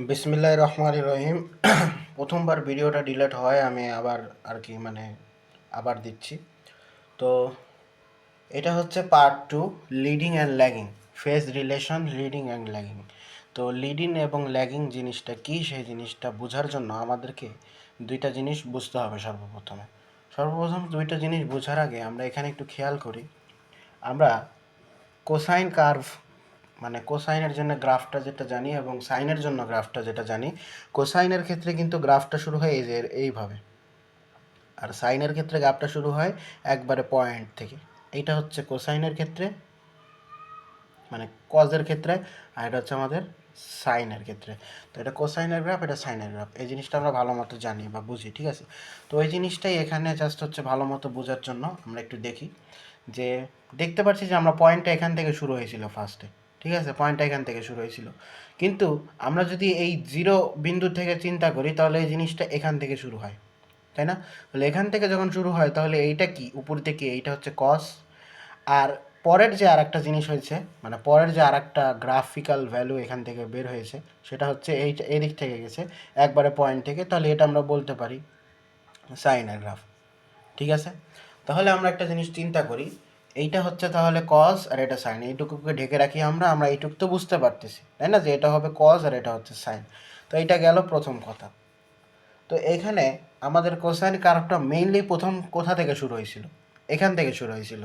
বিসমিল্লাহির রহমানির রহিম। প্রথমবার ভিডিওটা ডিলিট হয়, আমি আবার আর কি আবার দিচ্ছি। তো এটা হচ্ছে part 2, leading and lagging, phase relation, leading and lagging. তো লিডিং এবং ল্যাগিং জিনিসটা কী, সেই জিনিসটা বোঝার জন্য আমাদেরকে দুইটা জিনিস বুঝতে হবে। সর্বপ্রথম দুইটা জিনিস বোঝার আগে আমরা এখানে একটু খেয়াল করি। আমরা কোসাইন কার্ভ, মানে কোসাইনের জন্য গ্রাফটা যেটা জানি এবং সাইনের জন্য গ্রাফটা যেটা জানি, কোসাইনের ক্ষেত্রে কিন্তু গ্রাফটা শুরু হয় এই যে এইভাবে, আর সাইনের ক্ষেত্রে গ্রাফটা শুরু হয় একবারে পয়েন্ট থেকে। এইটা হচ্ছে কোসাইনের ক্ষেত্রে, মানে কজের ক্ষেত্রে, আর এটা হচ্ছে আমাদের সাইনের ক্ষেত্রে। তো এটা কোসাইনের গ্রাফ, এটা সাইনের গ্রাফ, এই জিনিসটা আমরা ভালো মতো জানি বা বুঝি, ঠিক আছে? তো এই জিনিসটাই এখানে জাস্ট হচ্ছে ভালো মতো বোঝার জন্য আমরা একটু দেখি যে দেখতে পাচ্ছি যে আমরা পয়েন্টটা এখান থেকে শুরু হয়েছিল ফার্স্টে, ঠিক আছে? পয়েন্টটা এখান থেকে শুরু হয়েছিল, কিন্তু আমরা যদি এই জিরো বিন্দু থেকে চিন্তা করি তাহলে এই জিনিসটা এখান থেকে শুরু হয়, তাই না? তাহলে এখান থেকে যখন শুরু হয় তাহলে এইটা কি, উপর থেকে এইটা হচ্ছে কস, আর পরের যে আর একটা জিনিস হয়েছে, মানে পরের যে আর একটা গ্রাফিক্যাল ভ্যালু এখান থেকে বের হয়েছে, সেটা হচ্ছে এইটা এদিক থেকে গেছে একবারে পয়েন্ট থেকে, তাহলে এটা আমরা বলতে পারি সাইনের গ্রাফ, ঠিক আছে? তাহলে আমরা একটা জিনিস চিন্তা করি, এইটা হচ্ছে তাহলে কজ আর এটা সাইন, এইটুকুকে ঢেকে রাখি আমরা এইটুকু তো বুঝতে পারতেছি, তাই না, যে এটা হবে কজ আর এটা হচ্ছে সাইন। তো এইটা গেল প্রথম কথা। তো এখানে আমাদের কোসাইন কার্ভটা মেইনলি প্রথম কোথা থেকে শুরু হয়েছিল? এখান থেকে শুরু হয়েছিল।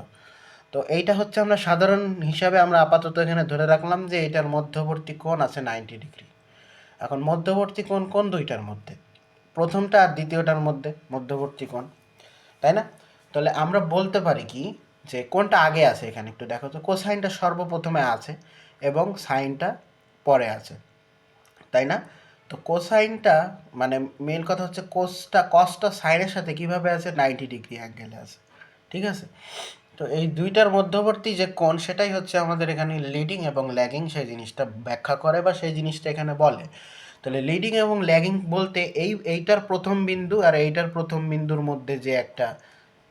তো এইটা হচ্ছে আমরা সাধারণ হিসাবে আমরা আপাতত এখানে ধরে রাখলাম যে এটার মধ্যবর্তী কোণ আছে 90 ডিগ্রি। এখন মধ্যবর্তী কোণ কোন দুইটার মধ্যে? প্রথমটা আর দ্বিতীয়টার মধ্যে মধ্যবর্তী কোণ, তাই না? তাহলে আমরা বলতে পারি কি, যে কোনটা আগে আছে এখানে একটু দেখো তো। কোসাইনটা সর্বপ্রথমে আছে এবং সাইনটা পরে আছে, তাই না? তো কোসাইনটা, মানে মেন কথা হচ্ছে কসটা সাইনের সাথে কিভাবে আছে, 90 ডিগ্রি অ্যাঙ্গেলে আছে, ঠিক আছে? তো এই দুইটার মধ্যবর্তী যে কোণ, সেটাই হচ্ছে আমাদের এখানে লিডিং এবং ল্যাগিং, সেই জিনিসটা ব্যাখ্যা করে বা সেই জিনিসটা এখানে বলে। তাহলে লিডিং এবং ল্যাগিং বলতে এইটার প্রথম বিন্দু আর এইটার প্রথম বিন্দুর মধ্যে যে একটা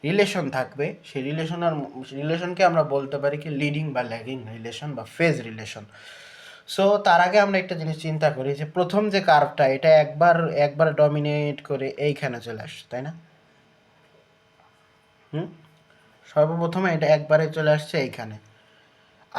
রিলেশন থাকবে, সেই রিলেশনকে আমরা বলতে পারি কি লিডিং বা ল্যাগিং রিলেশন বা ফেজ রিলেশন। সো তার আগে আমরা একটা জিনিস চিন্তা করি যে প্রথম যে কার্ভটা, এটা একবার ডমিনেট করে এইখানে চলে আসছে, তাই না? হুম, সর্বপ্রথমে এটা একবারে চলে আসছে এইখানে,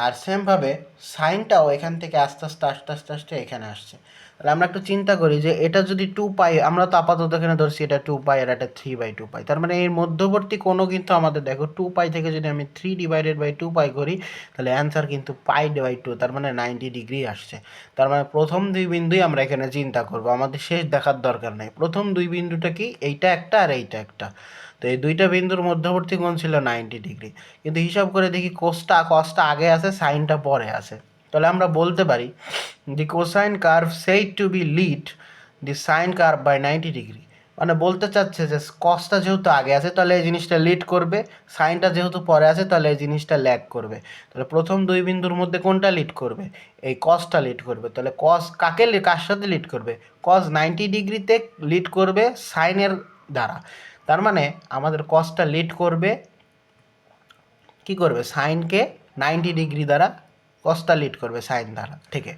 আর সেমভাবে সাইনটাও এখান থেকে আস্তে আস্তে আস্তে আস্তে আস্তে এখানে আসছে। তাহলে আমরা একটু চিন্তা করি যে এটা যদি 2 পাই, আমরা তো আপাতত এখানে ধরছি এটা 2 পাই আর এটা 3/2 পাই, তার মানে এর মধ্যবর্তী কোনো কিন্তু আমাদের দেখো 2 পাই থেকে যদি আমি 3/2 পাই করি, তাহলে অ্যান্সার কিন্তু পাই/2, তার মানে 90 ডিগ্রি আসছে। তার মানে প্রথম দুই বিন্দুই আমরা এখানে চিন্তা করব, আমাদের শেষ দেখার দরকার নেই। প্রথম দুই বিন্দুটা কি, এইটা একটা আর এইটা একটা। তো এই দুইটা বিন্দুর মধ্যবর্তী কোণ ছিল 90 ডিগ্রি, কিন্তু হিসাব করে দেখি কসটা আগে আছে, সাইনটা পরে আছে। তাহলে আমরা বলতে পারি the cosine curve said to be lead the sine curve by 90 degree. মানে বলতে চাচ্ছে যে কসটা যেহেতু আগে আছে তাহলে এই জিনিসটা লিড করবে, সাইনটা যেহেতু পরে আছে তাহলে এই জিনিসটা ল্যাগ করবে। তাহলে প্রথম দুই বিন্দুর মধ্যে কোনটা লিড করবে? এই কসটা লিড করবে। তাহলে কস কার সাথে লিড করবে? কস 90 ডিগ্রিতে লিড করবে সাইনের দ্বারা। তার মানে আমাদের কসটা লিড করবে, কি করবে, সাইনকে 90 ডিগ্রি দ্বারা কসটা লিড করবে সাইন দ্বারা থেকে।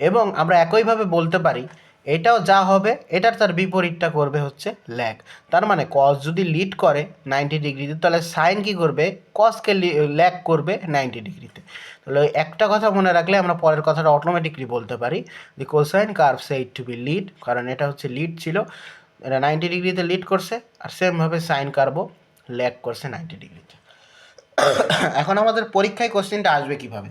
এবং আমরা একইভাবে বলতে পারি এটাও যা হবে এটার তার বিপরীতটা করবে হচ্ছে ল্যাগ। তার মানে কস যদি লিড করে 90 ডিগ্রিতে, তাহলে সাইন কি করবে, কসকে ল্যাগ করবে 90 ডিগ্রিতে। তাহলে ওই একটা কথা মনে রাখলে আমরা পরের কথাটা অটোমেটিকলি বলতে পারি, the cosine curve said to be lead, কারণ এটা হচ্ছে লিড ছিল, এটা 90 ডিগ্রিতে লিড করছে, আর সেমভাবে সাইন কার্ভও ল্যাগ করছে 90 ডিগ্রিতে। এখন আমাদের পরীক্ষায় কোশ্চেনটা আসবে কিভাবে?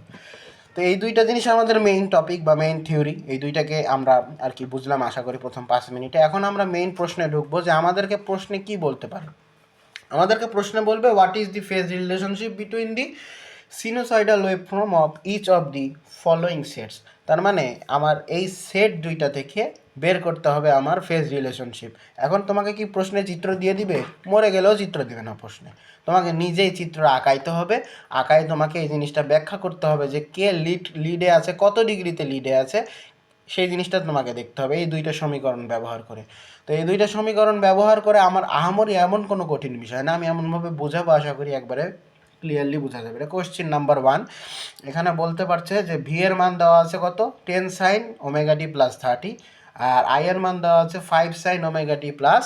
তো এই দুইটা জিনিস আমাদের মেইন টপিক বা মেইন থিওরি, এই দুইটাকে আমরা আর কি বুঝলাম আশা করি প্রথম 5 মিনিটে। এখন আমরা মেইন প্রশ্নে ঢুকবো যে আমাদেরকে প্রশ্নে কি বলতে পারে। আমাদেরকে প্রশ্নে বলবে what is the phase relationship between the sinusoidal waveform of each of the following sets. তার মানে আমার এই সেট দুইটা থেকে বের করতে হবে আমার ফেজ রিলেশনশিপ। এখন তোমাকে কি প্রশ্নে চিত্র দিয়ে দিবে? মরে গেলেও চিত্র দিবে না প্রশ্নে, তোমাকে নিজেই চিত্র আঁকাইতে হবে। আঁকায় তোমাকে এই জিনিসটা ব্যাখ্যা করতে হবে যে কে লিডে আছে, কত ডিগ্রিতে লিডে আছে, সেই জিনিসটা তোমাকে দেখতে হবে এই দুইটা সমীকরণ ব্যবহার করে। তো এই দুইটা সমীকরণ ব্যবহার করে আমার আহামরি এমন কোনো কঠিন বিষয় না, আমি এমনভাবে বোঝাবো আশা করি একবারে ক্লিয়ারলি বোঝা যাবে। এটা কোশ্চেন নাম্বার 1। এখানে বলতে পারছে যে ভি এর মান দেওয়া আছে কত 10 সাইন ওমেগা টি প্লাস 30, আর আই এর মান দেওয়া আছে 5 সাইন ওমেগা টি প্লাস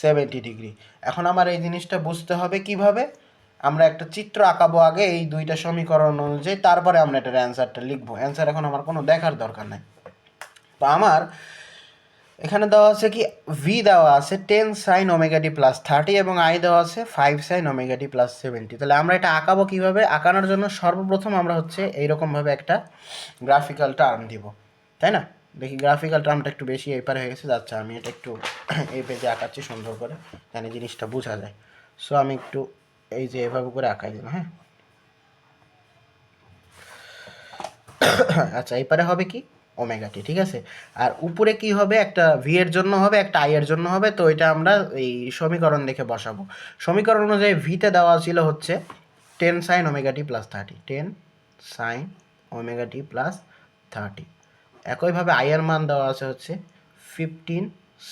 70 ডিগ্রি। এখন আমার এই জিনিসটা বুঝতে হবে কিভাবে, আমরা একটা চিত্র আঁকাবো আগে এই দুইটা সমীকরণ অনুযায়ী, তারপরে আমরা এটার অ্যান্সারটা লিখবো। অ্যান্সার এখন আমার কোনো দেখার দরকার নাই। তো আমার এখানে দেওয়া আছে কি ভি দেওয়া আছে 10 সাইন ওমেগা টি প্লাস 30 এবং আই দেওয়া আছে 5 সাইন ওমেগা টি প্লাস 70। তাহলে আমরা এটা আঁকাবো কীভাবে? আঁকানোর জন্য সর্বপ্রথম আমরা হচ্ছে এইরকমভাবে একটা গ্রাফিক্যাল টার্ম দিব, তাই না? দেখি গ্রাফিক্যাল টার্মটা একটু বেশি এই পারে হয়ে গেছে, যাচ্ছে আমি এটা একটু এই পেজে আঁকাচ্ছি সুন্দর করে, জানি জিনিসটা বোঝা যায়। সো আমি একটু এই যে এভাবে করে আঁকাই দিলাম, হ্যাঁ। আচ্ছা, এই পারে হবে কি ওমেগা টি, ঠিক আছে। আর উপরে কি হবে, একটা ভি এর জন্য হবে, একটা আই এর জন্য হবে। তো এটা আমরা এই সমীকরণ দেখে বসাবো। সমীকরণ অনুযায়ী ভিতে দেওয়া ছিল হচ্ছে 10 সাইন ওমেগা টি প্লাস 30, 10 সাইন ওমেগা টি প্লাস 30। একইভাবে আই এর মান দেওয়া আছে হচ্ছে 15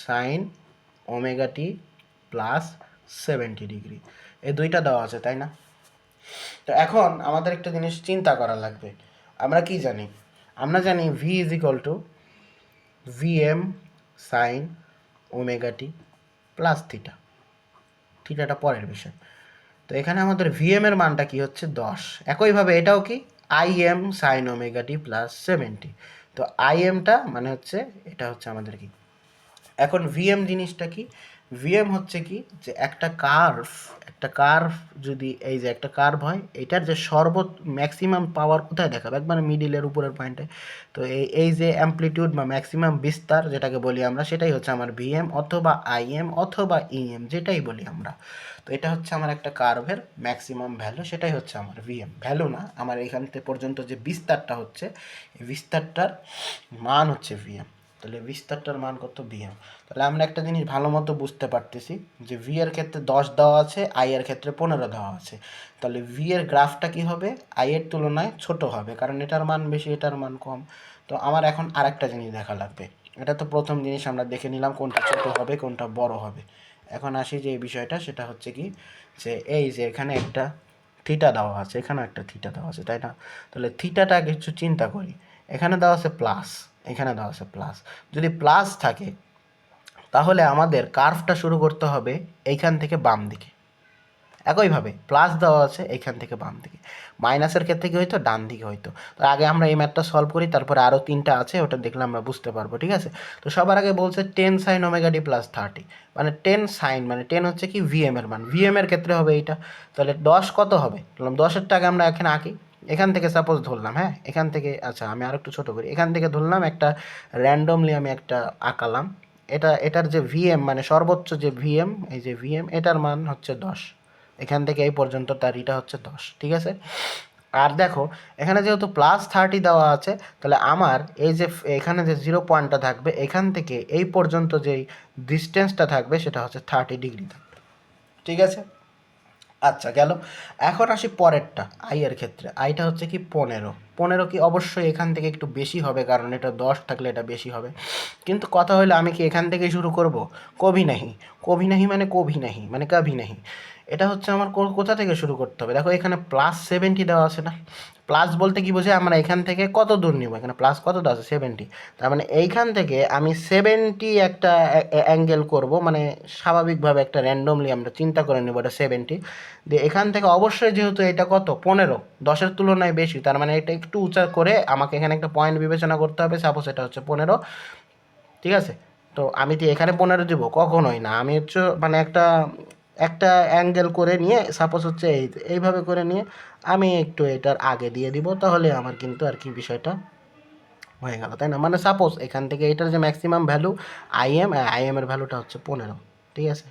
সাইন ওমেগা টি প্লাস 70 ডিগ্রি। এই দুইটা দেওয়া আছে, তাই না? তো এখন আমাদের একটা জিনিস চিন্তা করা লাগবে। আমরা কি জানি? আমরা জানি V is equal to V M sine omega T plus theta. থিটাটা পরের বিষয়। তো এখানে আমাদের ভি এম এর মানটা কি হচ্ছে 10। একইভাবে এটাও কি I am sine omega T plus 70। তো আই এমটা মানে হচ্ছে এটা হচ্ছে আমাদের কি, এখন ভিএম জিনিসটা কি? ভিএম হচ্ছে কি যে একটা কার্ভ যদি এই যে একটা কার্ভ হয়, এটার যে ম্যাক্সিমাম পাওয়ার কোথায় দেখাবে? একবার মিডিলের উপরের পয়েন্টে। তো এই যে অ্যামপ্লিটিউড বা ম্যাক্সিমাম বিস্তার যেটাকে বলি আমরা, সেটাই হচ্ছে আমার ভিএম অথবা আইএম অথবা ইএম, যেটাই বলি আমরা। তো এটা হচ্ছে আমার একটা কার্ভের ম্যাক্সিমাম ভ্যালু, সেটাই হচ্ছে আমার ভিএম। ভ্যালু না, আমার এখান থেকে পর্যন্ত যে বিস্তারটা হচ্ছে, এই বিস্তারটার মান হচ্ছে ভিএম। তাহলে বিস্তারটার মান কত? ভিএম। তাহলে আমরা একটা জিনিস ভালো মতো বুঝতে পারতেছি যে ভি এর ক্ষেত্রে 10 দেওয়া আছে, আই এর ক্ষেত্রে 15 দেওয়া আছে। তাহলে ভি এর গ্রাফটা কি হবে? আই এর তুলনায় ছোট হবে, কারণ এটার মান বেশি, এটার মান কম। তো আমার এখন আরেকটা জিনিস দেখা লাগবে। এটা তো প্রথম জিনিস আমরা দেখে নিলাম কোনটা ছোট হবে কোনটা বড় হবে। এখন আসি যে এই বিষয়টা, সেটা হচ্ছে কি যে এই যে এখানে একটা থিটা দেওয়া আছে, এখানে একটা থিটা দেওয়া আছে, তাই না? তাহলে থিটাটা কিছু চিন্তা করি। এখানে দেওয়া আছে প্লাস, এখানে দেওয়া আছে প্লাস। যদি প্লাস থাকে তাহলে আমাদের কার্ভটা শুরু করতে হবে এইখান থেকে বাম দিকে। একইভাবে প্লাস দেওয়া আছে এইখান থেকে বাম দিকে। মাইনাসের ক্ষেত্রে কি হইতো? ডান দিকে হইতো। তো আগে আমরা এই ম্যাথটা সলভ করি, তারপরে আরও 3টা আছে, ওটা দেখলে আমরা বুঝতে পারবো, ঠিক আছে? তো সবার আগে বলছে 10 সাইন ওমেগা টি প্লাস 30, মানে 10 সাইন মানে 10 হচ্ছে কি ভিএম এর মান, ভিএম এর ক্ষেত্রে হবে এইটা। তাহলে 10 কত হবে? বললাম 10-এর টাকা আমরা এখানে আঁকি। এখান থেকে সাপোজ ধরলাম, হ্যাঁ, এখান থেকে, আচ্ছা আমি আর একটু ছোটো করি, এখান থেকে ধরলাম একটা র্যান্ডমলি আমি একটা আঁকালাম। এটার যে ভিএম মানে সর্বোচ্চ যে ভিএম, এই যে ভিএম, এটার মান হচ্ছে 10। এখান থেকে এই পর্যন্ত তার এটা হচ্ছে 10, ঠিক আছে? আর দেখো এখানে যেহেতু প্লাস 30 দেওয়া আছে, তাহলে আমার এই যে এখানে যে 0 পয়েন্টটা থাকবে, এখান থেকে এই পর্যন্ত যেই ডিস্টেন্সটা থাকবে সেটা হচ্ছে 30 ডিগ্রি থাকবে, ঠিক আছে? আচ্ছা গেল। এখন আসি পরেরটা, আই এর ক্ষেত্রে। আইটা হচ্ছে কি 15 কি অবশ্যই এখান থেকে একটু বেশি হবে, কারণ এটা 10 থাকলে এটা বেশি হবে। কিন্তু কথা হলো আমি কি এখান থেকেই শুরু করব? কভি নাহি। কভি নাহি মানে কভি নাহি মানে কভি নাহি। এটা হচ্ছে আমার কোথা থেকে শুরু করতে হবে? দেখো এখানে প্লাস 70 দেওয়া আছে না? প্লাস বলতে কি বোঝায়? আমরা এখান থেকে কত দূর নিব? এখানে প্লাস কত দেওয়া আছে? 70। তার মানে এইখান থেকে আমি 70 একটা অ্যাঙ্গেল করব, মানে স্বাভাবিকভাবে একটা র্যান্ডমলি আমরা চিন্তা করে নেব এটা 70 দিয়ে। এখান থেকে অবশ্যই যেহেতু এটা কত 15, 10-এর তুলনায় বেশি, তার মানে এটা একটু উঁচা করে আমাকে এখানে একটা পয়েন্ট বিবেচনা করতে হবে। সাপোজ এটা হচ্ছে 15, ঠিক আছে? তো আমি কি এখানে 15 দিব? কখনোই না। আমি হচ্ছে মানে একটা একটা অ্যাঙ্গেল করে নিয়ে, সাপোজ হচ্ছে এইভাবে করে নিয়ে আমি একটু এটার আগে দিয়ে দিব, তাহলে আমার কিন্তু আর কি বিষয়টা হয়ে গেল, তাই না? মানে সাপোজ এখান থেকে এটার যে ম্যাক্সিমাম ভ্যালু আইএম এর ভ্যালুটা হচ্ছে 15, ঠিক আছে?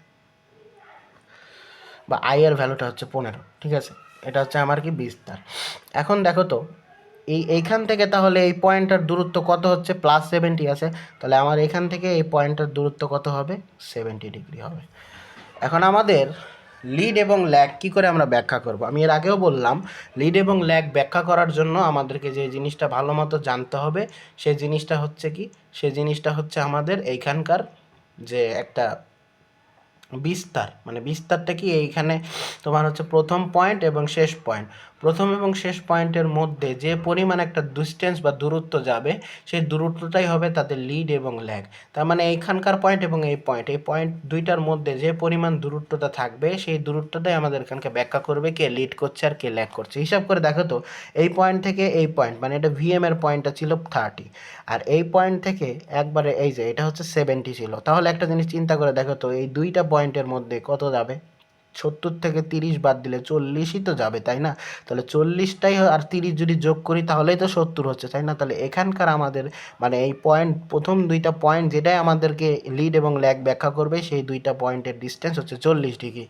বা আই এর ভ্যালুটা হচ্ছে 15, ঠিক আছে? এটা হচ্ছে আমার কি বিস্তার। এখন দেখো তো এইখান থেকে তাহলে এই পয়েন্টটার দূরত্ব কত হচ্ছে? প্লাস 70 আছে, তাহলে আমার এখান থেকে এই পয়েন্টটার দূরত্ব কত হবে? 70 ডিগ্রি হবে। এখন আমাদের লিড এবং ল্যাগ কী করে আমরা ব্যাখ্যা করব? আমি এর আগেও বললাম, লিড এবং ল্যাগ ব্যাখ্যা করার জন্য আমাদেরকে যে জিনিসটা ভালো মতো জানতে হবে, সেই জিনিসটা হচ্ছে কি? সেই জিনিসটা হচ্ছে আমাদের এইখানকার যে একটা বিস্তার, মানে বিস্তারটা কি, এইখানে তোমার হচ্ছে প্রথম পয়েন্ট এবং শেষ পয়েন্ট, প্রথম এবং শেষ পয়েন্টের মধ্যে যে পরিমাণ একটা ডিস্টেন্স বা দূরত্ব যাবে সেই দূরত্বটাই হবে তাদের লিড এবং ল্যাগ। তার মানে এইখানকার পয়েন্ট এবং এই পয়েন্ট দুইটার মধ্যে যে পরিমাণ দূরত্বটা থাকবে সেই দূরত্বটাই আমাদের এখানকে ব্যাখ্যা করবে কে লিড করছে আর কে ল্যাগ করছে। হিসাব করে দেখো তো, এই পয়েন্ট থেকে এই পয়েন্ট, মানে এটা ভিএম এর পয়েন্টটা ছিল 30, আর এই পয়েন্ট থেকে একবারে এই যে এটা হচ্ছে 70 ছিল। তাহলে একটা জিনিস চিন্তা করে দেখো তো, এই দুইটা পয়েন্টের মধ্যে কত যাবে? 70 থেকে 30 বাদ দিলে 40ই তো যাবে, তাই না? তাহলে 40টাই আর 30 যদি যোগ করি তাহলেই তো 70 হচ্ছে, তাই না? তাহলে এখানকার আমাদের মানে এই পয়েন্ট, প্রথম দুইটা পয়েন্ট যেটাই আমাদেরকে লিড এবং ল্যাগ ব্যাখ্যা করবে, সেই দুইটা পয়েন্টের ডিস্টেন্স হচ্ছে 40 ডিগ্রি।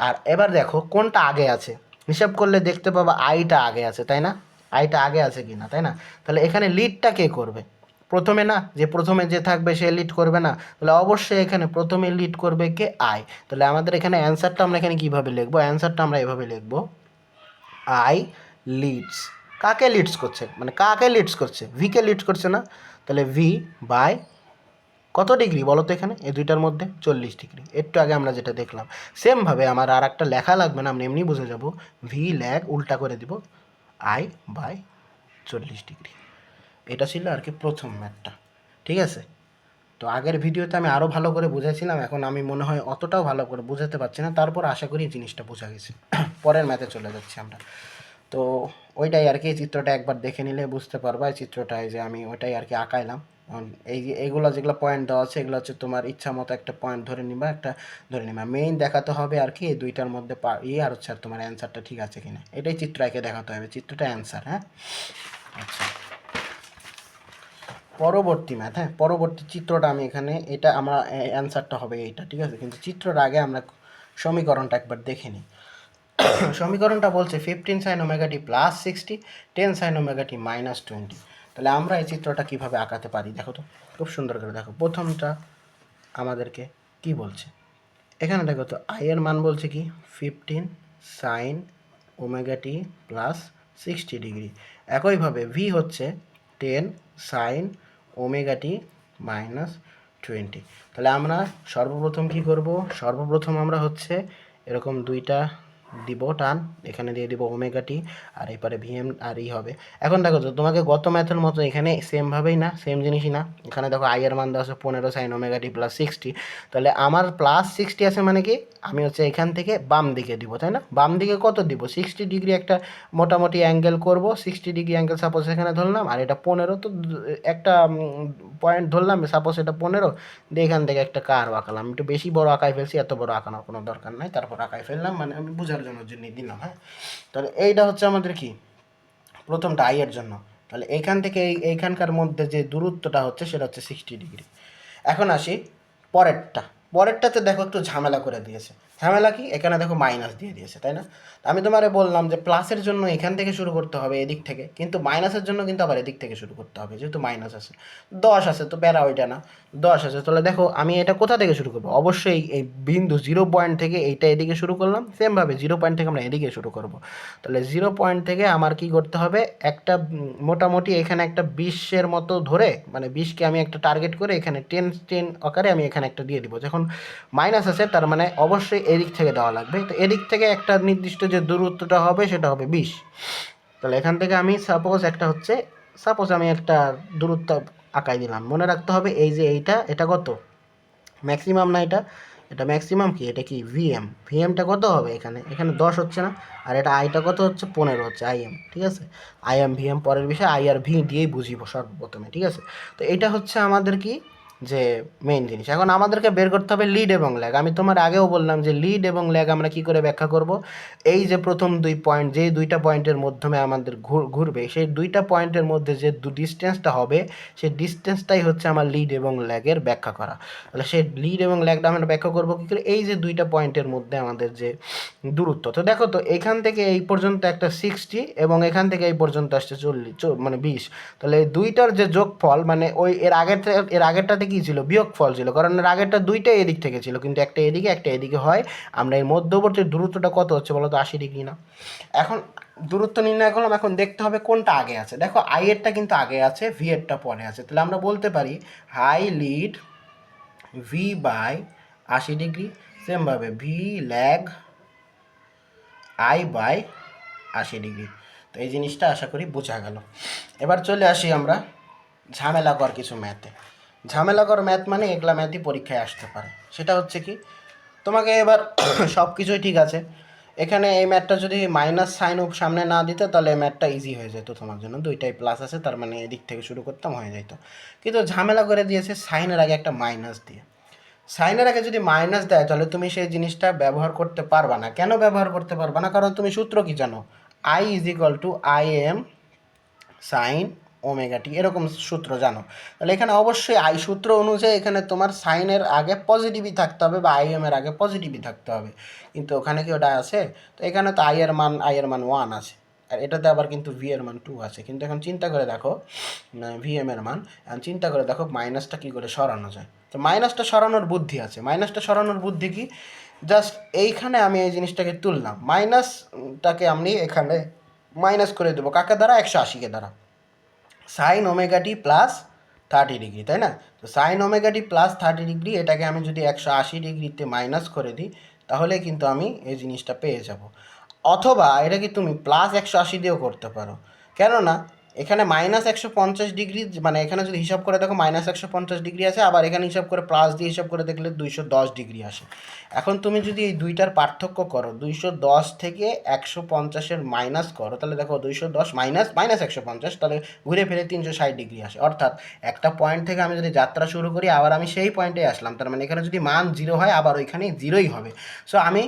আর এবার দেখো কোনটা আগে আছে, হিসাব করলে দেখতে পাবা আইটা আগে আছে, তাই না? আইটা আগে আছে কি না, তাই না? তাহলে এখানে লিডটা কে করবে? প্রথমে না, যে প্রথমে যে থাকবে সে লিড করবে না? তাহলে অবশ্যই এখানে প্রথমে লিড করবে কে? আই। তাহলে আমাদের এখানে অ্যান্সারটা আমরা এখানে কীভাবে লিখবো? অ্যান্সারটা আমরা এভাবে লিখবো, আই লিডস। কাকে লিডস করছে, মানে কাকে লিডস করছে? ভিকে লিডস করছে না? তাহলে ভি বাই কত ডিগ্রি বলো তো এখানে এই দুইটার মধ্যে? 40 ডিগ্রি। একটু আগে আমরা যেটা দেখলাম সেমভাবে আমার আর একটা লেখা লাগবে না, আমরা এমনি বুঝে যাব। ভি ল্যাগ উল্টা করে দিব আই বাই 40 ডিগ্রি। এটা ছিল আর কি প্রথম ম্যাথটা, ঠিক আছে? তো আগের ভিডিওতে আমি আরও ভালো করে বুঝাইছিলাম, এখন আমি মনে হয় অতটাও ভালো করে বুঝাতে পারছি না, তারপর আশা করি জিনিসটা বোঝা গেছে। পরের ম্যাথে চলে যাচ্ছি আমরা। তো ওইটাই আর কি, চিত্রটা একবার দেখে নিলে বুঝতে পারবা। এই চিত্রটায় যে আমি ওইটাই আর কি আঁকাইলাম। এই যে এইগুলো যেগুলো পয়েন্ট দেওয়া আছে এগুলো হচ্ছে তোমার ইচ্ছা মতো একটা পয়েন্ট ধরে নিবা, একটা ধরে নিবা। মেইন দেখাতে হবে আর কি এই দুইটার মধ্যে আর হচ্ছে আর তোমার অ্যান্সারটা ঠিক আছে কিনা, এটাই চিত্র এঁকে দেখাতে হবে, চিত্রটা অ্যান্সার। হ্যাঁ, আচ্ছা, পরবর্তী ম্যাথ। হ্যাঁ, পরবর্তী চিত্রটা আমি এখানে, এটা আমরা অ্যান্সারটা হবে এইটা, ঠিক আছে? কিন্তু চিত্রর আগে আমরা সমীকরণটা একবার দেখে নিই। সমীকরণটা বলছে 15 সাইন ওমেগা টি প্লাস 60, 10 সাইন ওমেগা টি মাইনাস 20। তাহলে আমরা এই চিত্রটা কীভাবে আঁকাতে পারি দেখো তো, খুব সুন্দর করে দেখো। প্রথমটা আমাদেরকে কি বলছে, এখানে দেখো তো আই এর মান বলছে কি 15 সাইন ওমেগা টি প্লাস 60 ডিগ্রি। একইভাবে ভি হচ্ছে 10 সাইন ওমেগা টি মাইনাস 20। তাহলে আমরা সর্বপ্রথম কি করব? সর্বপ্রথম আমরা হচ্ছে এরকম দুইটা দিব টান, এখানে দিয়ে দিব ওমেগা টি, আর এরপরে ভিএম আর ই হবে। এখন দেখো তো তোমাকে গত ম্যাথের মতো এখানে সেমভাবেই না, সেম জিনিসই না। এখানে দেখো আই এর মান দেওয়া আছে 15 সাইন ওমেগা টি প্লাস 60। তাহলে আমার প্লাস 60 আছে মানে কি, আমি হচ্ছে এখান থেকে বাম দিকে দিব, তাই না? বাম দিকে কত দিব? 60 ডিগ্রি একটা মোটামুটি অ্যাঙ্গেল করব। 60 ডিগ্রি অ্যাঙ্গেল সাপোজ এখানে ধরলাম, আর এটা 15, তো একটা পয়েন্ট ধরলাম, সাপোজ এটা 15, দিয়ে এখান থেকে একটা কার্ভ আঁকালাম। একটু বেশি বড় আঁকাই ফেলছি, এত বড় আঁকানোর কোনো দরকার নাই, তারপর আঁকাই ফেললাম, মানে আমি বোঝার জন্য দিলাম। হ্যাঁ, তাহলে এইটা হচ্ছে আমাদের কি প্রথমটা আই এর জন্য। তাহলে এইখান থেকে এইখানকার মধ্যে যে দূরত্বটা হচ্ছে সেটা হচ্ছে 60 ডিগ্রি। এখন আসি পরেরটা। পরেরটাতে দেখো একটু ঝামেলা করে দিয়েছে। ঝামেলা কি, এখানে দেখো মাইনাস দিয়ে দিয়েছে, তাই না? আমি তোমারে বললাম যে প্লাসের জন্য এখান থেকে শুরু করতে হবে, এদিক থেকে, কিন্তু মাইনাসের জন্য কিন্তু আবার এদিক থেকে শুরু করতে হবে, যেহেতু মাইনাস আছে। 10 আছে তো প্যারা ওইটা না, 10 আছে। তাহলে দেখো আমি এটা কোথা থেকে শুরু করবো? অবশ্যই এই বিন্দু 0 পয়েন্ট থেকে এইটা এদিকে শুরু করলাম, সেমভাবে 0 পয়েন্ট থেকে আমরা এদিকে শুরু করব। তাহলে 0 পয়েন্ট থেকে আমার কি করতে হবে, একটা মোটামুটি এখানে একটা 20-এর মতো ধরে, মানে 20কে আমি একটা টার্গেট করে এখানে 10 আকারে আমি এখানে একটা দিয়ে দিব। যখন মাইনাস আছে তার মানে অবশ্যই এদিক থেকে দেওয়া লাগবে, তো এদিক থেকে একটা নির্দিষ্ট যে দূরত্বটা হবে সেটা হবে 20। তাহলে এখান থেকে আমি সাপোজ একটা হচ্ছে, সাপোজ আমি একটা দূরত্ব আঁকাই দিলাম। মনে রাখতে হবে এই যে এইটা, এটা কত ম্যাক্সিমাম না, এটা এটা ম্যাক্সিমাম কি, এটা কি ভিএম। ভিএমটা কত হবে এখানে? এখানে 10 হচ্ছে না, আর এটা আইটা কত হচ্ছে? 15 হচ্ছে আইএম, ঠিক আছে? আইএম ভিএম পরের বিষয়, আই আর ভি দিয়েই বুঝিব সর্বপ্রথমে, ঠিক আছে? তো এটা হচ্ছে আমাদের কি যে মেইন জিনিস। এখন আমাদেরকে বের করতে হবে লিড এবং ল্যাগ। আমি তোমার আগেও বললাম যে লিড এবং ল্যাগ আমরা কি করে ব্যাখ্যা করব? এই যে প্রথম দুই পয়েন্ট, যে দুইটা পয়েন্টের মাধ্যমে আমাদের ঘুরবে, সেই দুইটা পয়েন্টের মধ্যে যে ডিস্টেন্সটা হবে সেই ডিস্টেন্সটাই হচ্ছে আমার লিড এবং ল্যাগের ব্যাখ্যা করা। তাহলে সেই লিড এবং ল্যাগটা আমরা ব্যাখ্যা করবো কী করে? এই যে দুইটা পয়েন্টের মধ্যে আমাদের যে দূরত্ব, তো দেখো তো এখান থেকে এই পর্যন্ত একটা 60 এবং এখান থেকে এই পর্যন্ত আসছে 40, মানে 20। তাহলে এই দুইটার যে যোগফল, মানে ওই এর আগেরটাতে কী ছিল? বিয়োগফল ছিল, কারণ এর আগেরটা দুইটাই এদিক থেকে ছিল, কিন্তু একটা এদিকে একটা এদিকে হয়। আমরা এই মধ্যবর্তী দূরত্বটা কত হচ্ছে বলো তো? 80 ডিগ্রি না? এখন দূরত্ব নির্ণয় করলাম, এখন দেখতে হবে কোনটা আগে আছে। দেখো আই এরটা কিন্তু আগে আছে, ভি এরটা পরে আছে। তাহলে আমরা বলতে পারি I lead V by 80 degree সেমভাবে ভি ল্যাগ I/80 ডিগ্রি। তো এই জিনিসটা আশা করি বোঝা গেল। এবার চলে আসি আমরা ঝামেলাকর কিছু ম্যাথে। ঝামেলাকর ম্যাথ মানে এগুলা ম্যাথই পরীক্ষায় আসতে পারে। সেটা হচ্ছে কি, তোমাকে এবার সব কিছুই ঠিক আছে, এখানে এই ম্যাথটা যদি মাইনাস সাইন সামনে না দিতে তাহলে এই ম্যাথটা ইজি হয়ে যেত তোমার জন্য, দুইটাই প্লাস আছে তার মানে এদিক থেকে শুরু করতাম হয়ে যেত। কিন্তু ঝামেলা করে দিয়েছে সাইনের আগে একটা মাইনাস দিয়ে। সাইনের আগে যদি মাইনাস দেয় তাহলে তুমি সেই জিনিসটা ব্যবহার করতে পারবা না। কেন ব্যবহার করতে পারবা না? কারণ তুমি সূত্র কি জানো, I=IM সাইন ওমেগা টি, এরকম সূত্র জানো। তাহলে এখানে অবশ্যই আই সূত্র অনুযায়ী এখানে তোমার সাইনের আগে পজিটিভই থাকতে হবে বা আই এর আগে পজিটিভই থাকতে হবে, কিন্তু ওখানে কি ওটা আছে? তো এখানে তো আই এর মান 1 আছে, আর এটাতে আবার কিন্তু ভি এর মান 2 আছে। কিন্তু এখন চিন্তা করে দেখো ভি এম এর মান, এখন চিন্তা করে দেখো মাইনাসটা কী করে সরানো যায়। তো মাইনাসটা সরানোর বুদ্ধি আছে। মাইনাসটা সরানোর বুদ্ধি কি, জাস্ট এইখানে আমি এই জিনিসটাকে তুললাম, মাইনাসটাকে আমি এখানে মাইনাস করে দেবো কাকে দ্বারা? 180কে দ্বারা। সাইন ওমেগা টি প্লাস 30 ডিগ্রি, তাই না? তো সাইন ওমেগা টি প্লাস 30 ডিগ্রি, এটাকে আমি যদি 180 ডিগ্রিতে মাইনাস করে দিই তাহলে কিন্তু আমি এই জিনিসটা পেয়ে যাব। অথবা এটা কি তুমি প্লাস 180 দিয়েও করতে পারো, কেননা এখানে -150 ডিগ্রি, মানে এখানে যদি হিসাব করে দেখো -150 ডিগ্রি আছে, আবার এখানে হিসাব করে প্লাস দিয়ে হিসাব করে দেখলে 210 ডিগ্রি আসে। এখন তুমি যদি এই দুইটার পার্থক্য করো, 210 থেকে 150-এর মাইনাস করো, তাহলে দেখো 210 মাইনাস -150, তাহলে ঘুরে ফিরে 360 ডিগ্রি আসে। অর্থাৎ একটা পয়েন্ট থেকে আমি যদি যাত্রা শুরু করি আবার আমি সেই পয়েন্টে আসলাম, তার মানে এখানে যদি মান 0 হয় আবার ওইখানে 0ই হবে। সো আমি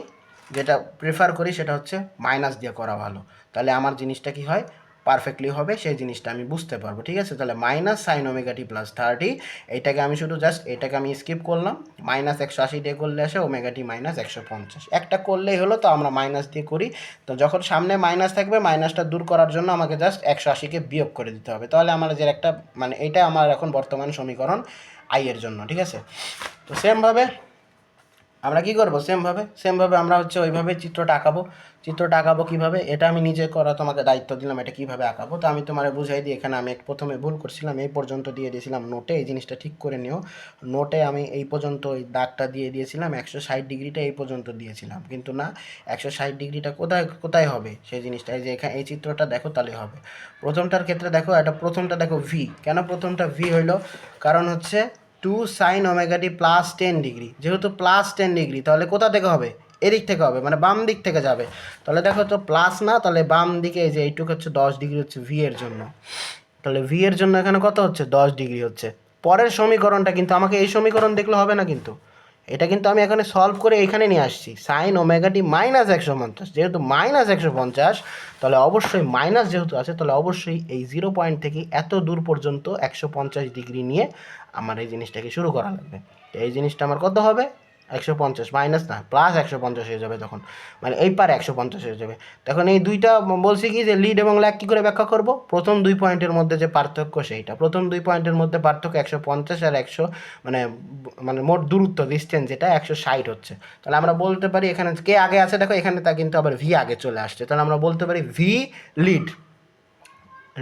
যেটা প্রেফার করি সেটা হচ্ছে মাইনাস দিয়ে করা ভালো, তাহলে আমার জিনিসটা কি হয়, পারফেক্টলি হবে, সেই জিনিসটা আমি বুঝতে পারবো। ঠিক আছে, তাহলে মাইনাস সাইন ওমেগা টি প্লাস 30, এইটাকে আমি শুধু জাস্ট এটাকে আমি স্কিপ করলাম, -180 দিয়ে করলে আসে ওমেগা টি -150, একটা করলেই হলো। তো আমরা মাইনাস দিয়ে করি, তো যখন সামনে মাইনাস থাকবে মাইনাসটা দূর করার জন্য আমাকে জাস্ট 180কে বিয়োগ করে দিতে হবে, তাহলে আমার যে একটা মানে এটা আমার এখন বর্তমান সমীকরণ আই এর জন্য। ঠিক আছে, তো সেমভাবে আমরা কি করব, সেমভাবে আমরা হচ্ছে ওইভাবে চিত্রটা আঁকাবো। চিত্রটা আঁকাবো কীভাবে, এটা আমি নিজে করা তোমাকে দায়িত্ব দিলাম, এটা কীভাবে আঁকাবো। তো আমি তোমার বুঝাই দিই। এখানে আমি প্রথমে ভুল করছিলাম, এই পর্যন্ত দিয়ে দিয়েছিলাম নোটে, এই জিনিসটা ঠিক করে নিও। নোটে আমি এই পর্যন্ত ওই দাগটা দিয়ে দিয়েছিলাম, 160 ডিগ্রিটা এই পর্যন্ত দিয়েছিলাম, কিন্তু না, 160 ডিগ্রিটা কোথায় কোথায় হবে সেই জিনিসটা, এই যে এখানে এই চিত্রটা দেখো তাহলে হবে। প্রথমটার ক্ষেত্রে দেখো, এটা প্রথমটা দেখো ভি, কেন প্রথমটা ভি হইলো? কারণ হচ্ছে 2 সাইন ওমেগা টি প্লাস 10 ডিগ্রি, যেহেতু প্লাস 10 ডিগ্রি তাহলে কোথা থেকে হবে? এদিক থেকে হবে, মানে বাম দিক থেকে যাবে। তাহলে দেখো তো প্লাস না, তাহলে বাম দিকে এই যে এইটুকু হচ্ছে 10 ডিগ্রি হচ্ছে ভি এর জন্য, তাহলে ভি এর জন্য এখানে কত হচ্ছে? 10 ডিগ্রি হচ্ছে। পরের সমীকরণটা কিন্তু আমাকে এই সমীকরণ দেখলে হবে না, কিন্তু এটা কিন্তু আমি এখানে সলভ করে এখানে নিয়ে আসছি, সাইন ওমেগা টি -150, যেহেতু -150 তাহলে অবশ্যই মাইনাস যেহেতু আছে তাহলে অবশ্যই এই 0 পয়েন্ট থেকে এত দূর পর্যন্ত 150 ডিগ্রি নিয়ে আমার এই জিনিসটাকে শুরু করা লাগবে। তো এই জিনিসটা আমার কত হবে? 150 মাইনাস না প্লাস 150 হয়ে যাবে তখন, মানে এই পারে 150 হয়ে যাবে। তখন এই দুইটা বলছি কি যে লিড এবং ল্যাগ কী করে ব্যাখ্যা করব, প্রথম 2 পয়েন্টের মধ্যে যে পার্থক্য সেইটা, প্রথম 2 পয়েন্টের মধ্যে পার্থক্য 150 আর 100, মানে মানে মোট দূরত্ব ডিস্টেন্স যেটা 160 হচ্ছে। তাহলে আমরা বলতে পারি এখানে কে আগে আছে দেখো, এখানে তা কিন্তু আবার ভি আগে চলে আসছে, তাহলে আমরা বলতে পারি ভি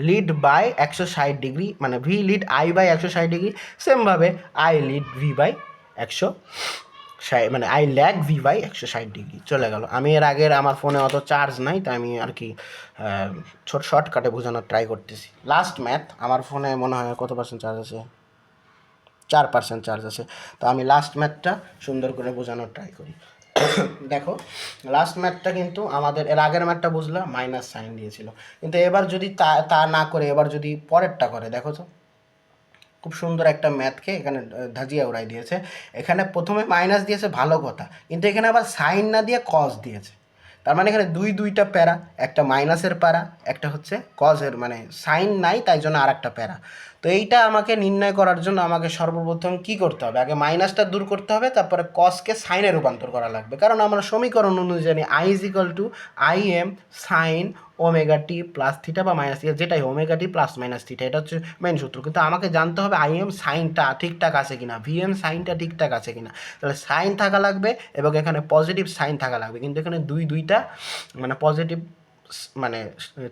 লিড বাই 160 ডিগ্রি, মানে ভি লিড I/160 ডিগ্রি। সেমভাবে আই লিড V/160, মানে আই ল্যাগ V/160 ডিগ্রি। চলে গেল। আমি এর আগের আমার ফোনে অত চার্জ নাই, তাই আমি আর কি শর্টকাটে বোঝানোর ট্রাই করতেছি। লাস্ট ম্যাথ, আমার ফোনে মনে হয় কত পার্সেন্ট চার্জ আছে, 4% চার্জ আছে। তো আমি লাস্ট ম্যাথটা সুন্দর করে বোঝানোর ট্রাই করি। দেখো লাস্ট ম্যাথটা কিন্তু আমাদের এর আগের ম্যাথটা বুঝলা মাইনাস সাইন দিয়েছিল, কিন্তু এবার যদি তা না করে এবার যদি পরেরটা করে, দেখো তো খুব সুন্দর একটা ম্যাথকে এখানে ধাজিয়া উড়াই দিয়েছে। এখানে প্রথমে মাইনাস দিয়েছে ভালো কথা, কিন্তু এখানে আবার সাইন না দিয়ে কজ দিয়েছে। তার মানে এখানে দুইটা প্যারা, একটা মাইনাসের প্যারা, একটা হচ্ছে কজের, মানে সাইন নাই তাই জন্য আর একটা প্যারা। তো এইটা আমাকে নির্ণয় করার জন্য আমাকে সর্বপ্রথম কি করতে হবে, আগে মাইনাসটা দূর করতে হবে, তারপরে কজকে সাইনে রূপান্তর করা লাগবে। কারণ আমরা সমীকরণ অনুযায়ী I=IM সাইন ওমেগা টি প্লাস থিটা বা মাইনাস থিটা, যেটাই omega t plus minus theta, এটা হচ্ছে মেন সূত্র। কিন্তু আমাকে জানতে হবে IM সাইনটা ঠিকঠাক আছে কিনা, VM সাইনটা ঠিকঠাক আছে কিনা। তাহলে সাইন থাকা লাগবে এবং এখানে পজিটিভ সাইন থাকা লাগবে, কিন্তু এখানে দুইটা মানে পজিটিভ মানে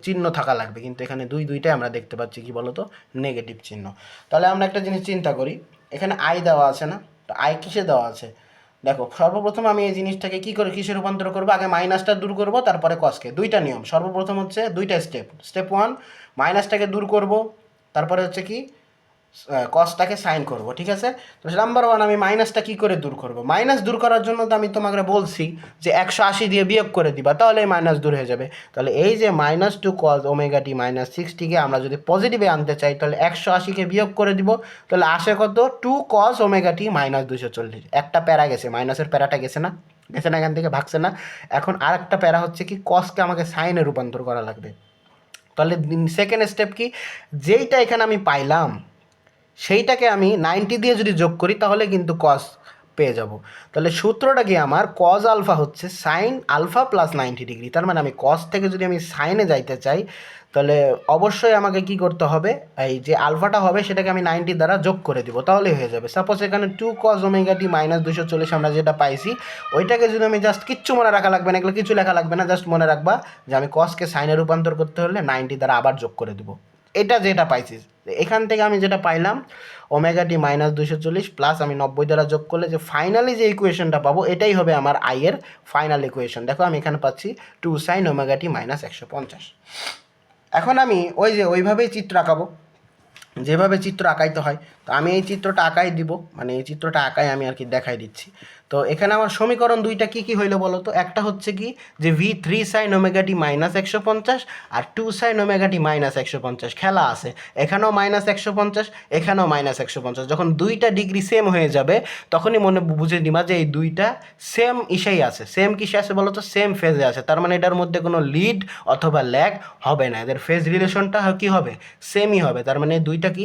চিহ্ন থাকা লাগবে, কিন্তু এখানে দুইটাই আমরা দেখতে পাচ্ছি কি বলতো, নেগেটিভ চিহ্ন। তাহলে আমরা একটা জিনিস চিন্তা করি, এখানে আই দেওয়া আছে না, তো আই কিসে দেওয়া আছে? দেখো সর্বপ্রথম আমি এই জিনিসটাকে কী করে কিসে রূপান্তর করবো, আগে মাইনাসটা দূর করব, তারপরে কসকে। দুইটা নিয়ম, সর্বপ্রথম হচ্ছে দুইটা স্টেপ। স্টেপ 1, মাইনাসটাকে দূর করব, তারপরে হচ্ছে কি কসটাকে সাইন করব, ঠিক আছে। তো নাম্বার 1, আমি মাইনাসটা কী করে দূর করব। মাইনাস দূর করার জন্য তো আমি তোমাকে বলছি যে 180 দিয়ে বিয়োগ করে দিবা, তাহলে এই মাইনাস দূর হয়ে যাবে। তাহলে এই যে -2 cos ওমেগা টি -60কে আমরা যদি পজিটিভে আনতে চাই, তাহলে 180কে বিয়োগ করে দিব, তাহলে আসে কত 2 cos ওমেগা টি -240। একটা প্যারা গেছে, মাইনাসের প্যারাটা গেছে না, গেছে না, এখান থেকে ভাগছে না। এখন আরেকটা প্যারা হচ্ছে কি কসকে আমাকে সাইনে রূপান্তর করা লাগবে। তাহলে সেকেন্ড স্টেপ কি, যেইটা এখানে আমি পাইলাম সেইটাকে আমি 90 দিয়ে যদি যোগ করি তাহলে কিন্তু কস পেয়ে যাব। তাহলে সূত্রটা কি আমার, কজ আলফা হচ্ছে সাইন আলফা প্লাস 90 ডিগ্রি। তার মানে আমি কস থেকে যদি আমি সাইনে যাইতে চাই, তাহলে অবশ্যই আমাকে কি করতে হবে, এই যে আলফাটা হবে সেটাকে আমি 90 দ্বারা যোগ করে দিব, তাহলেই হয়ে যাবে। সাপোজ এখানে 2 cos ওমেগা টি -240 আমরা যেটা পাইছি, ওইটাকে যদি আমি জাস্ট কিচ্ছু মনে রাখা লাগবে না, এগুলো কিছু লেখা লাগবে না, জাস্ট মনে রাখবা যে আমি কসকে সাইনে রূপান্তর করতে হলে 90 দ্বারা আবার যোগ করে দেবো। এটা যেটা পাইছি, এখান থেকে আমি যেটা পাইলাম ওমেগা টি -240 প্লাস আমি 90 দ্বারা যোগ করলে যে ফাইনালি যে ইকুয়েশনটা পাবো, এটাই হবে আমার আই এর ফাইনাল ইকুয়েশন। দেখো আমি এখানে পাচ্ছি 2 sin ওমেগা টি -150। এখন আমি ওইভাবেই চিত্র আঁকাবো, যেভাবে চিত্র আঁকাইতে হয়। তো আমি এই চিত্রটা আঁকাই দিব, মানে এই চিত্রটা আঁকাই আমি আর কি দেখাই দিচ্ছি। তো এখানে আমার সমীকরণ দুইটা কী কী হইলো বলো তো। একটা হচ্ছে কি যে v3 sin ওমেগা টি -150 আর 2 sin ওমেগা টি -150 খেলা আছে, এখানেও -150, এখানেও -150। যখন দুইটা ডিগ্রি সেম হয়ে যাবে তখনই মনে বুঝে নিবা যে এই দুইটা সেম ইসেই আছে। সেম কিসে আছে বলো তো, সেম ফেজে আছে। তার মানে এটার মধ্যে কোনো লিড অথবা ল্যাগ হবে না, এদের ফেজ রিলেশনটা কী হবে, সেমই হবে। তার মানে দুইটা কি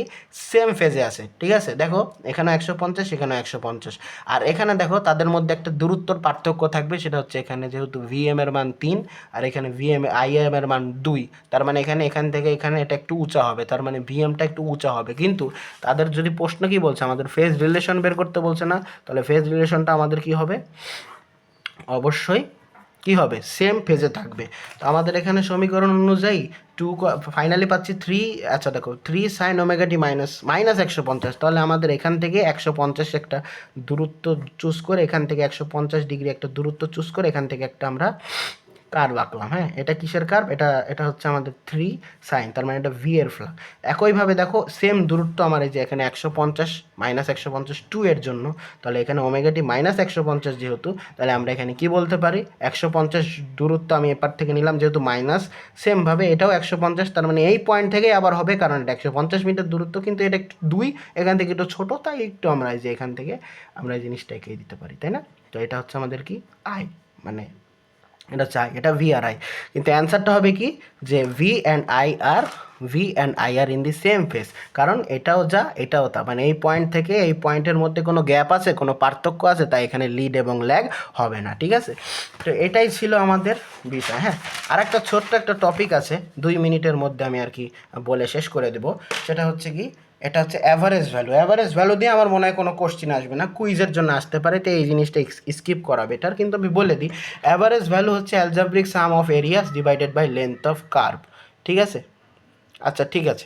সেম ফেজে আছে, ঠিক আছে। দেখো এখানে 150, এখানে 150, আর এখানে দেখো তাদের মধ্যে একটা দূরত্বর পার্থক্য থাকবে, সেটা হচ্ছে এখানে যেহেতু ভিএম এর মান 3 আর এখানে আইএম এর মান 2, তার মানে এখান থেকে এখানে এটা একটু উঁচা হবে, তার মানে ভিএমটা একটু উঁচা হবে। কিন্তু তাদের যদি প্রশ্ন কি বলছে, আমাদের ফেজ রিলেশন বের করতে বলছে না, তাহলে ফেজ রিলেশনটা আমাদের কি হবে, অবশ্যই কি হবে, সেম ফেজে থাকবে। তো আমাদের এখানে সমীকরণ অনুযায়ী ফাইনালি পাচ্ছি 3, আচ্ছা দেখো 3 sin ওমেগা টি -150। তাহলে আমাদের এখান থেকে 150 একটা দূরত্ব চুজ করে, এখান থেকে 150 ডিগ্রি একটা দূরত্ব চুজ করে এখান থেকে একটা আমরা কার্ভ আঁকলাম। হ্যাঁ, এটা কিসের কার্ভ, এটা হচ্ছে আমাদের 3 sin, তার মানে এটা ভি এর ফ্ল্যাগ। একইভাবে দেখো সেম দূরত্ব আমার এই যে এখানে 150 -150 2 এর জন্য, তাহলে এখানে ওমেগা টি -150 যেহেতু, তাহলে আমরা এখানে কি বলতে পারি, 150 দূরত্ব আমি এপার থেকে নিলাম যেহেতু মাইনাস, সেমভাবে এটাও 150, তার মানে এই পয়েন্ট থেকেই আবার হবে, কারণ এটা 150 মিটার দূরত্ব, কিন্তু এটা একটু 2 এখান থেকে একটু ছোটো, তাই একটু আমরা এই যে এখান থেকে আমরা এই জিনিসটা এঁকে দিতে পারি, তাই না। তো এটা হচ্ছে আমাদের কি আই, মানে এটা চাই, এটা ভি আর আই। কিন্তু অ্যান্সারটা হবে কি যে V and I are in the same phase, কারণ এটাও যা এটাও তা, মানে এই পয়েন্ট থেকে এই পয়েন্টের মধ্যে কোনো গ্যাপ আছে, কোনো পার্থক্য আছে, তাই এখানে লিড এবং ল্যাগ হবে না, ঠিক আছে। তো এটাই ছিল আমাদের বিষয়। হ্যাঁ, আর একটা ছোট্ট একটা টপিক আছে, 2 মিনিটের মধ্যে আমি আর কি বলে শেষ করে দেবো। সেটা হচ্ছে কি, এটা হচ্ছে অ্যাভারেজ ভ্যালু। অ্যাভারেজ ভ্যালু দিয়ে আমার মনে হয় কোনো কোশ্চিন আসবে না, কুইজের জন্য আসতে পারে, তো এই জিনিসটা স্কিপ করা বেটার। কিন্তু আমি বলে দিই, অ্যাভারেজ ভ্যালু হচ্ছে algebraic sum of areas divided by length of curve, ঠিক আছে। আচ্ছা ঠিক আছে।